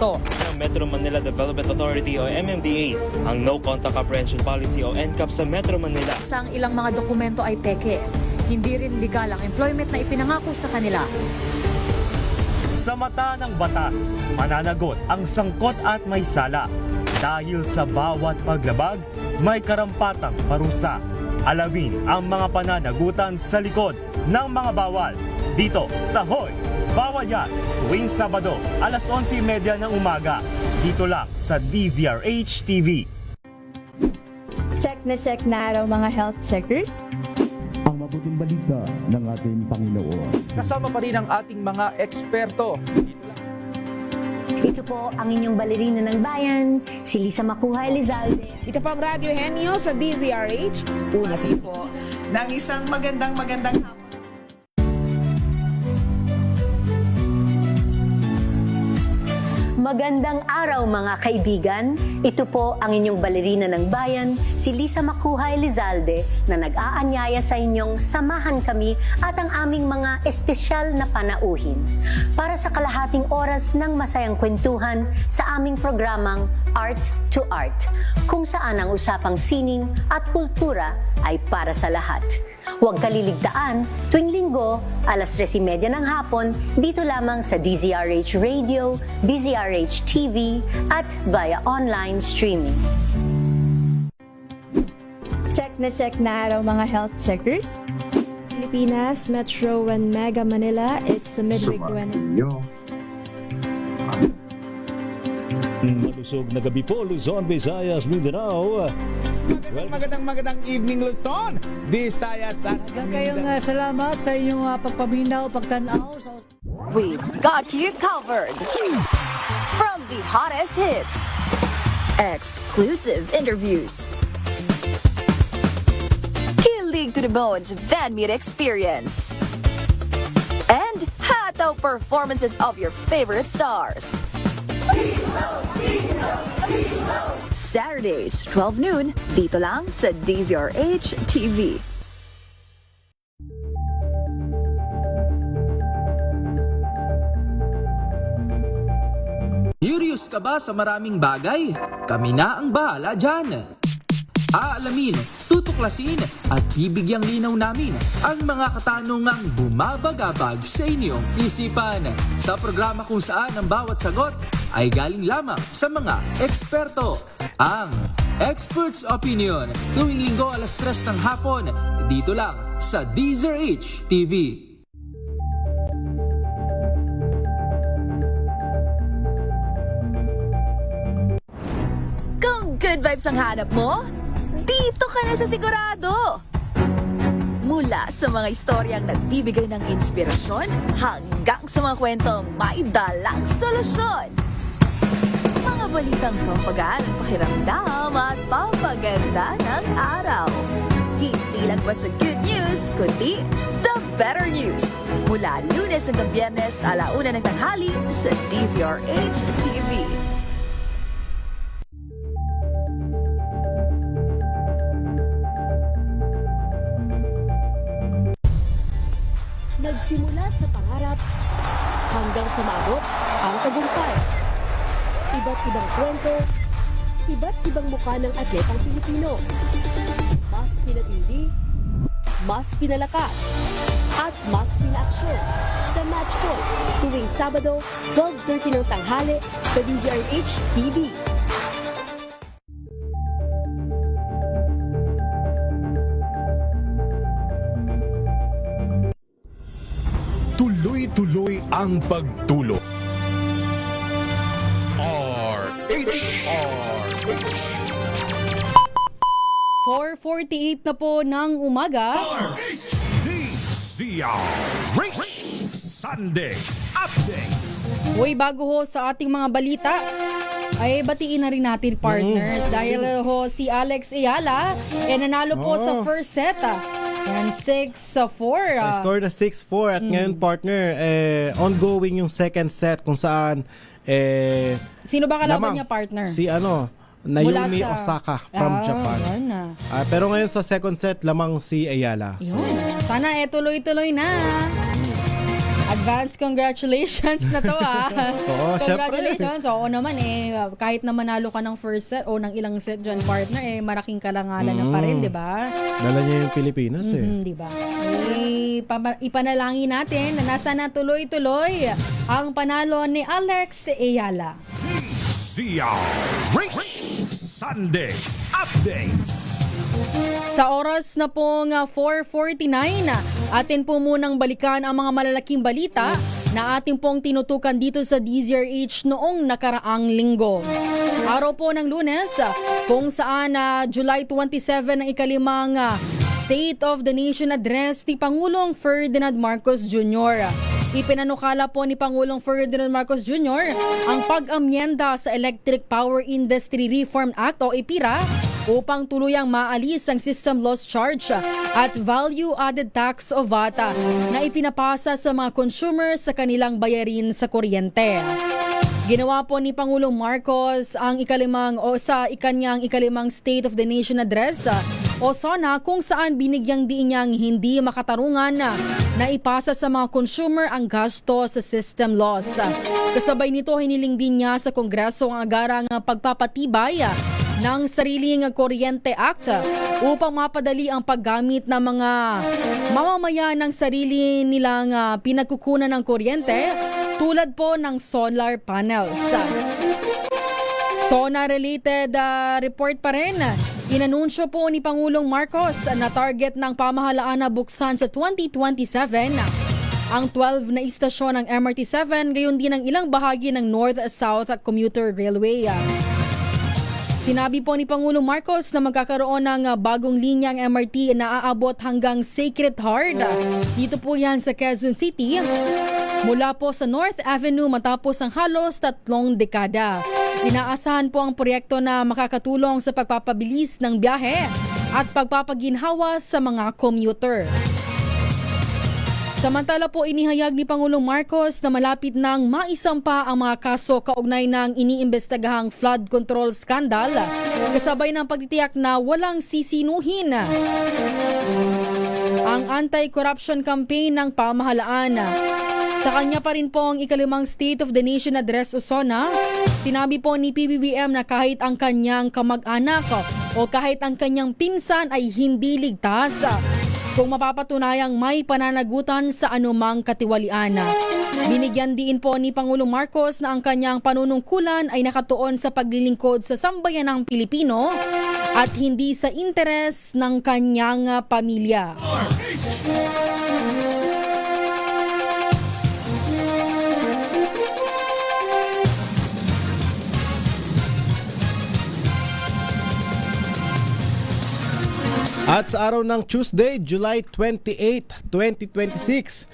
Ng Metro Manila Development Authority o MMDA ang No Contact Apprehension Policy o NCAP sa Metro Manila. Sa ilang mga dokumento ay peke. Hindi rin legal ang employment na ipinangako sa kanila. Sa mata ng batas, mananagot ang sangkot at may sala. Dahil sa bawat paglabag, may karampatang parusa. Alamin ang mga pananagutan sa likod ng mga bawal. Dito sa Hoy! Bawal Yan! Tuwing Sabado, alas 11:30 ng umaga. Dito lang sa DZRH TV. Check na araw mga health checkers. Ang mabuting balita ng ating Panginoon. Kasama pa rin ang ating mga eksperto. Ito po ang inyong balerina ng bayan, si Lisa Macuja Elizalde. Ito po ang Radyo Henyo sa DZRH. Una po ng isang magandang hapon. Magandang araw mga kaibigan. Ito po ang inyong balerina ng bayan, si Lisa Macuja Elizalde na nag-aanyaya sa inyong samahan kami at ang aming mga espesyal na panauhin para sa kalahating oras ng masayang kwentuhan sa aming programang Art to Art, kung saan ang usapang sining at kultura ay para sa lahat. Huwag kaliligtaan, tuwing linggo, alas 3:30 ng hapon, dito lamang sa DZRH Radio, DZRH TV, at via online streaming. Check na araw mga health checkers. Pilipinas, Metro and Mega Manila, it's the midweek Wednesday. Malusog na gabi po, Luzon, Visayas, Mindanao. Magandang evening, Luzon, Visayas at kayong salamat sa inyong pagpaminaw, pagtanaw. We've got you covered. From the hottest hits, exclusive interviews, kilig to the bones fan meet experience, and hataw performances of your favorite stars. Saturdays, 12 noon, dito lang sa DZRH TV. Curious ka ba sa maraming bagay? Kami na ang bahala dyan. Aalamin, tutuklasin at bibigyang linaw namin ang mga katanungang bumabagabag sa inyong isipan. Sa programa kung saan ang bawat sagot ay galing lamang sa mga eksperto. Ang Expert's Opinion, tuwing linggo alas 3 ng hapon, dito lang sa DZRH TV. Kung good vibes ang hanap mo, dito ka na sa sigurado! Mula sa mga istoryang nagbibigay ng inspirasyon hanggang sa mga kwentong may dalang solusyon. Mga balitang pampagaan ang pakiramdam at pampaganda ng araw. Hindi lang ba sa good news, kundi the better news. Mula Lunes hanggang Biyernes, 1:00 ng tanghali sa DZRH TV. Nagsimula sa pangarap hanggang sa maabot ang tagumpay. Iba't ibang kwento, iba't ibang mukha ng atletang Pilipino. Mas pinatindi, mas pinalakas, at mas pinaaksyon sa Match Point tuwing Sabado, 12:30 ng tanghali sa DZRH TV. Tuloy-tuloy ang pagtulong. RH. 4:48 na po ng umaga. DZRH Sunday Updates. Uy, bago ho sa ating mga balita, ay batiin na rin natin partners dahil ho si Alex Ayala nanalo po sa first set. Yan, 6-4. So, score na 6-4 at ngayon partner, ongoing yung second set kung saan sino ba kalaban niya partner? Si Naomi Osaka from Japan. Pero ngayon sa second set, lamang si Ayala. Yun. Sana tuloy-tuloy na. Advance congratulations na to Oo, congratulations. Oo naman kahit na manalo ka ng first set o ng ilang set dyan, partner, malaking karangalan na pa rin, di ba? Dala niya yung Pilipinas Di ba? Ipanalangin natin na nasa na tuloy-tuloy ang panalo ni Alex Ayala. DZRH Sunday Updates. Sa oras na pong 4:49, atin po munang balikan ang mga malalaking balita na ating pong tinutukan dito sa DZRH noong nakaraang linggo. Araw po ng Lunes, kung saan July 27 ang ikalimang State of the Nation Address ni Pangulong Ferdinand Marcos Jr. Ipinanukala po ni Pangulong Ferdinand Marcos Jr. ang pag-amyenda sa Electric Power Industry Reform Act o EPIRA upang tuluyang maalis ang system loss charge at value-added tax o VAT na ipinapasa sa mga consumers sa kanilang bayarin sa kuryente. Ginawa po ni Pangulong Marcos ang sa ikanyang ikalimang State of the Nation Address o SONA kung saan binigyang diin niyang hindi makatarungan na ipasa sa mga consumer ang gasto sa system loss. Kasabay nito, hiniling din niya sa Kongreso ang agarang pagpapatibay ng Sariling Kuryente Act upang mapadali ang paggamit ng mga mamamayan ng sarili nilang pinagkukunan ng kuryente tulad po ng solar panels. SONA-related report pa rin. Inanunsyo po ni Pangulong Marcos na target ng pamahalaan na buksan sa 2027 ang 12 na istasyon ng MRT-7, gayon din ang ilang bahagi ng North-South Commuter Railway. Sinabi po ni Pangulong Marcos na magkakaroon ng bagong linya ang MRT na aabot hanggang Sacred Heart. Dito po yan sa Quezon City, mula po sa North Avenue matapos ang halos 3 dekada. Inaasahan po ang proyekto na makakatulong sa pagpapabilis ng biyahe at pagpapaginhawa sa mga commuter. Samantala po, inihayag ni Pangulong Marcos na malapit nang maisampa ang mga kaso kaugnay ng iniimbestagahang flood control scandal kasabay ng pagtitiyak na walang sisinuhin. Ang anti-corruption campaign ng pamahalaan. Sa kanya pa rin po ang ikalimang State of the Nation Address o SONA, sinabi po ni PBBM na kahit ang kanyang kamag-anak o kahit ang kanyang pinsan ay hindi ligtas kung mapapatunayang may pananagutan sa anumang katiwalian. Binigyan din po ni Pangulong Marcos na ang kanyang panunungkulan ay nakatuon sa paglilingkod sa sambayanang Pilipino at hindi sa interes ng kanyang pamilya. At sa araw ng Tuesday, July 28, 2026,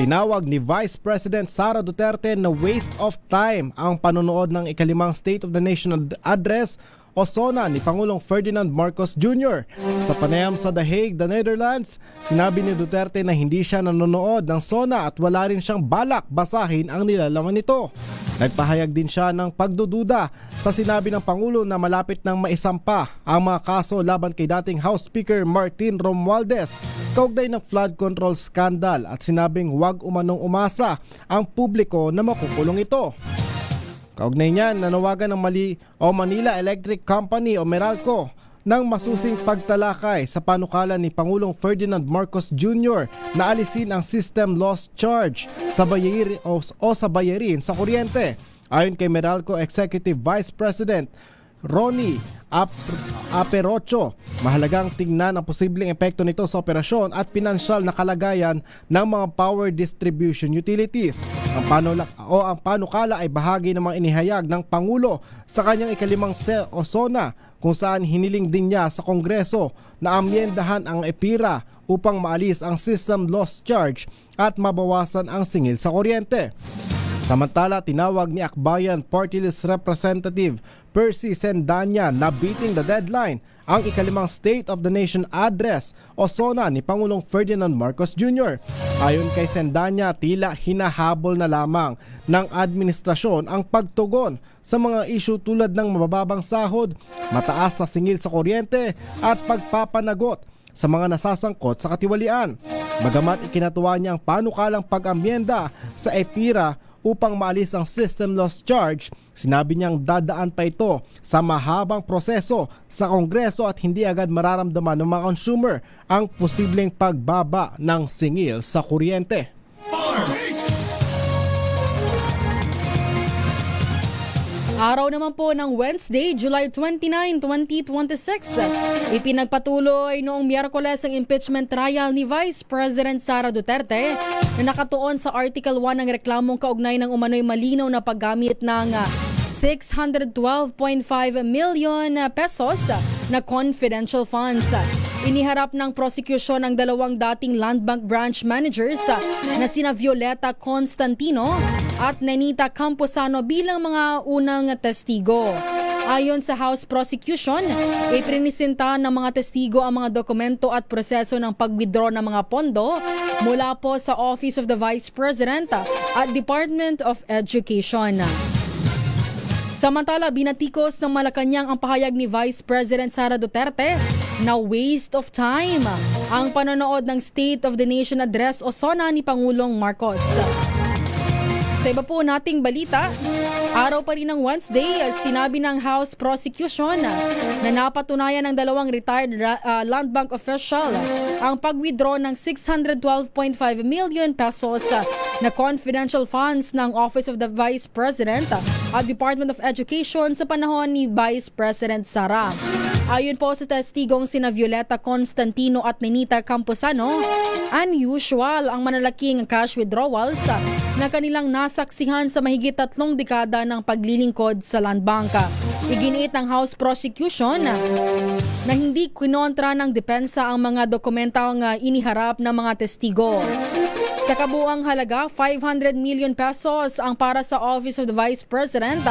tinawag ni Vice President Sara Duterte na waste of time ang panonood ng ikalimang State of the Nation Address o SONA ni Pangulong Ferdinand Marcos Jr. Sa panayam sa The Hague, the Netherlands, sinabi ni Duterte na hindi siya nanonood ng SONA at wala rin siyang balak basahin ang nilalaman nito. Nagpahayag din siya ng pagdududa sa sinabi ng Pangulo na malapit nang maisampa ang mga kaso laban kay dating House Speaker Martin Romualdez kaugnay ng flood control scandal at sinabing huwag umanong umasa ang publiko na makukulong ito. Kaugnay niyan, nanawagan ng Manila Electric Company o Meralco ng masusing pagtalakay sa panukala ni Pangulong Ferdinand Marcos Jr. na alisin ang system loss charge sa bayarin o sa bayarin sa kuryente. Ayon kay Meralco Executive Vice President Ronnie Aperocho, mahalagang tingnan ang posibleng epekto nito sa operasyon at pinansyal na kalagayan ng mga power distribution utilities. Ang panukala ay bahagi ng mga inihayag ng Pangulo sa kanyang ikalimang SONA kung saan hiniling din niya sa Kongreso na amyendahan ang EPIRA upang maalis ang system loss charge at mabawasan ang singil sa kuryente. Samantala, tinawag ni Akbayan Party List Representative Percy Sendanya na beating the deadline ang ikalimang State of the Nation Address o SONA ni Pangulong Ferdinand Marcos Jr. Ayon kay Sendanya, tila hinahabol na lamang ng administrasyon ang pagtugon sa mga issue tulad ng mabababang sahod, mataas na singil sa kuryente at pagpapanagot sa mga nasasangkot sa katiwalian. Bagamat ikinatuwa niya ang panukalang pag-amyenda sa EPIRA upang maalis ang system loss charge, sinabi niyang dadaan pa ito sa mahabang proseso sa Kongreso at hindi agad mararamdaman ng mga consumer ang posibleng pagbaba ng singil sa kuryente. Araw naman po ng Wednesday, July 29, 2026. Ipinagpatuloy noong Miyerkules ang impeachment trial ni Vice President Sara Duterte na nakatuon sa Article 1 ng reklamong kaugnay ng umano'y malinaw na paggamit ng 612.5 million pesos na confidential funds. Iniharap ng prosecution ng dalawang dating Land Bank branch managers na sina Violeta Constantino at Nenita Camposano bilang mga unang testigo. Ayon sa House Prosecution, iprinisinta ng mga testigo ang mga dokumento at proseso ng pag-withdraw ng mga pondo mula po sa Office of the Vice President at Department of Education. Samantala, binatikos ng Malacanang ang pahayag ni Vice President Sara Duterte na waste of time ang panonood ng State of the Nation Address o SONA ni Pangulong Marcos. Sa iba po nating balita, araw pa rin ng Wednesday, sinabi ng House Prosecution na napatunayan ng dalawang retired Land Bank official ang pag-withdraw ng 612.5 million pesos na confidential funds ng Office of the Vice President at Department of Education sa panahon ni Vice President Sara. Ayon po sa testigong sina Violeta Constantino at Nenita Camposano, unusual ang manalaking cash withdrawals na kanilang nasaksihan sa mahigit 3 dekada ng paglilingkod sa Land Bank. Iginiit ng House Prosecution na hindi kinontra ng depensa ang mga dokumentang iniharap ng mga testigo. Sa kabuang halaga, 500 million pesos ang para sa Office of the Vice President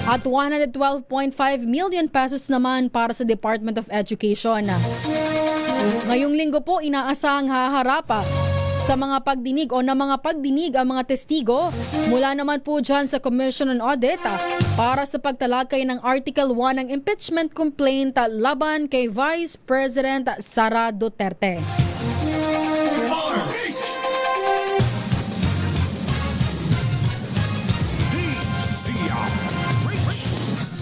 at 112.5 million pesos naman para sa Department of Education. Ngayong linggo po, inaasahang haharap sa mga pagdinig o na mga pagdinig ang mga testigo mula naman po dyan sa Commission on Audit para sa pagtalakay ng Article 1 ng impeachment complaint laban kay Vice President Sara Duterte.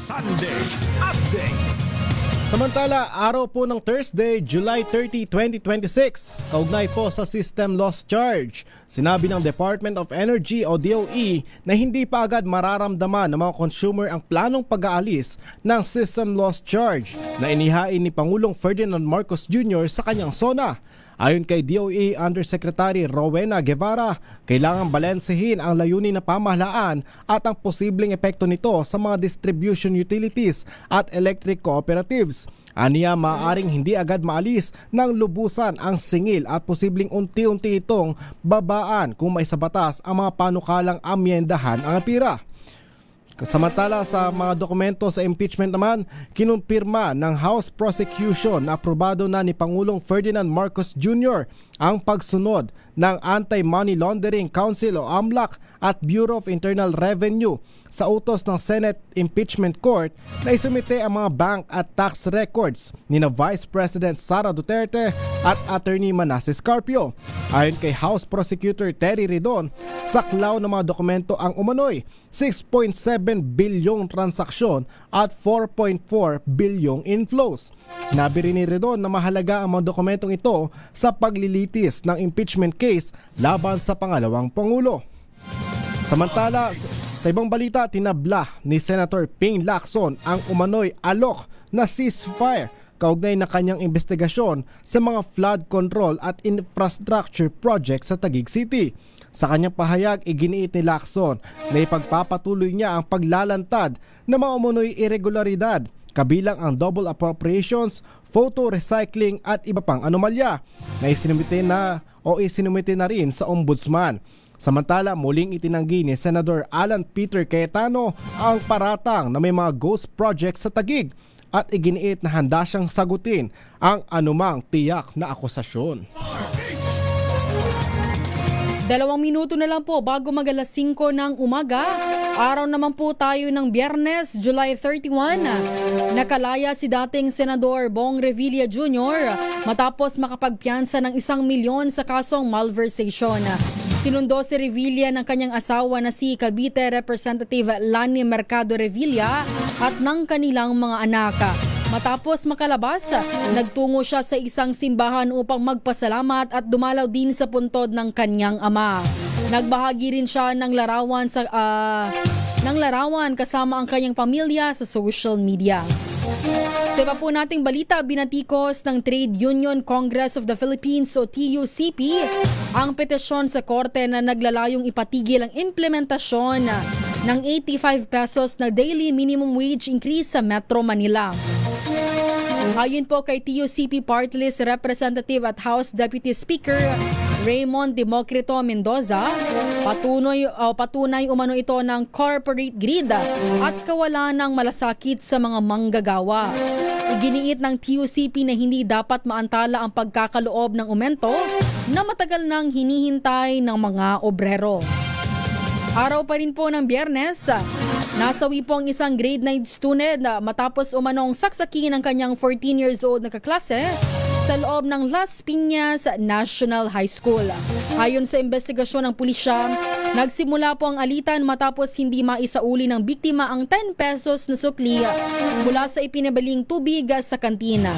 Sunday Updates. Samantala, araw po ng Thursday, July 30, 2026, kaugnay po sa system loss charge. Sinabi ng Department of Energy o DOE na hindi pa agad mararamdaman ng mga consumer ang planong pag-aalis ng system loss charge na inihain ni Pangulong Ferdinand Marcos Jr. sa kanyang SONA. Ayon kay DOE Undersecretary Rowena Guevara, kailangang balansehin ang layunin na pamahalaan at ang posibleng epekto nito sa mga distribution utilities at electric cooperatives. Aniya, maaaring hindi agad maalis ng lubusan ang singil at posibleng unti-unti itong babaan kung may sa batas ang mga panukalang amyendahan ang EPIRA. Samantala sa mga dokumento sa impeachment naman, kinumpirma ng House Prosecution na aprobado na ni Pangulong Ferdinand Marcos Jr. ang pagsunod ng Anti-Money Laundering Council o AMLAC at Bureau of Internal Revenue sa utos ng Senate Impeachment Court na isumite ang mga bank at tax records ni na Vice President Sara Duterte at Attorney Manasseh Carpio. Ayon kay House Prosecutor Terry Ridon, saklaw ng mga dokumento ang umano'y 6.7 bilyong transaksyon at 4.4 bilyong inflows. Sinabi rin ni Ridon na mahalaga ang mga dokumentong ito sa paglilitis ng impeachment case laban sa pangalawang Pangulo. Samantala, sa ibang balita, tinabla ni Senator Ping Lacson ang umano'y alok na ceasefire kaugnay na kanyang investigasyon sa mga flood control at infrastructure projects sa Taguig City. Sa kanyang pahayag, iginiit ni Lacson na ipagpapatuloy niya ang paglalantad ng mga umano'y irregularidad, kabilang ang double appropriations, photo recycling at iba pang anomalya na isinumite na rin sa Ombudsman. Samantala, muling itinanggi ni Senador Alan Peter Cayetano ang paratang na may mga ghost projects sa Taguig at iginiit na handa siyang sagutin ang anumang tiyak na akusasyon. 2 minuto na lang po bago mag-alas 5 ng umaga. Araw naman po tayo ng Biyernes, July 31. Nakalaya si dating Senador Bong Revilla Jr. matapos makapagpiyansa ng 1 milyon sa kasong malversation. Sinundo si Revilla ng kanyang asawa na si Cavite Representative Lani Mercado Revilla at ng kanilang mga anak. Matapos makalabas, nagtungo siya sa isang simbahan upang magpasalamat at dumalaw din sa puntod ng kanyang ama. Nagbahagi rin siya ng larawan kasama ang kanyang pamilya sa social media. Sa iba po nating balita, binatikos ng Trade Union Congress of the Philippines o TUCP ang petisyon sa korte na naglalayong ipatigil ang implementasyon ng 85 pesos na daily minimum wage increase sa Metro Manila. Ayon po kay TUCP Party List Representative at House Deputy Speaker Raymond Democrito Mendoza, patunay umano ito ng corporate greed at kawalan ng malasakit sa mga manggagawa. Iginiit ng TUCP na hindi dapat maantala ang pagkakaloob ng aumento na matagal nang hinihintay ng mga obrero. Araw pa rin po ng Biyernes, nasawi po ang isang grade 9 student matapos umanong saksakin ng kanyang 14 years old na kaklase sa loob ng Las Piñas National High School. Ayon sa investigasyon ng pulisya, nagsimula po ang alitan matapos hindi maisauli ng biktima ang 10 pesos na sukli mula sa ipinabaling tubig sa kantina.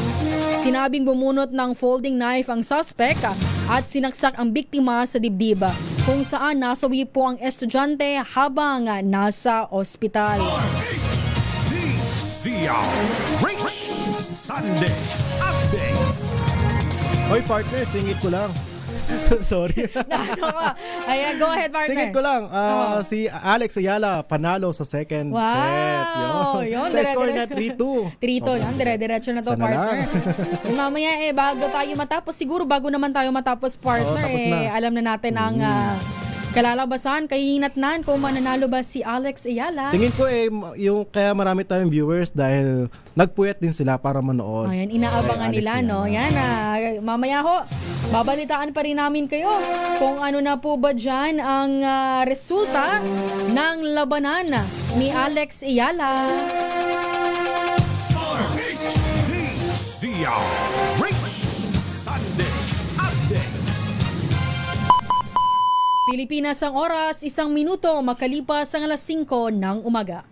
Sinabing bumunot ng folding knife ang suspect at sinaksak ang biktima sa dibdib, kung saan nasawi po ang estudyante habang nasa ospital. Rich Sunday Updates. Hoy partner, singit ko lang. Sorry. Ano ka? Ayan, go ahead, partner. Singit ko lang. Si Alex Ayala panalo sa second Wow. set. Yun, Sa score na 3-2. 3-2. Yan, dire-diretso na to, Sana partner. lang. Mamaya bago tayo matapos, siguro bago naman tayo matapos, partner, tapos na. alam na natin ang kalalabasan, kahihinatnan kung mananalo ba si Alex Ayala. Tingin ko yung kaya marami tayong viewers dahil nagpuyat din sila para manood. Ayan, inaabangan Kay nila, Alex no? Ayala. Yan, mamaya ho, babalitaan pa rin namin kayo kung ano na po ba dyan ang resulta ng labanan ni Alex Ayala. Rich Sunday Updates. Pilipinas ang oras, 1 minuto makalipas ang alas 5 ng umaga.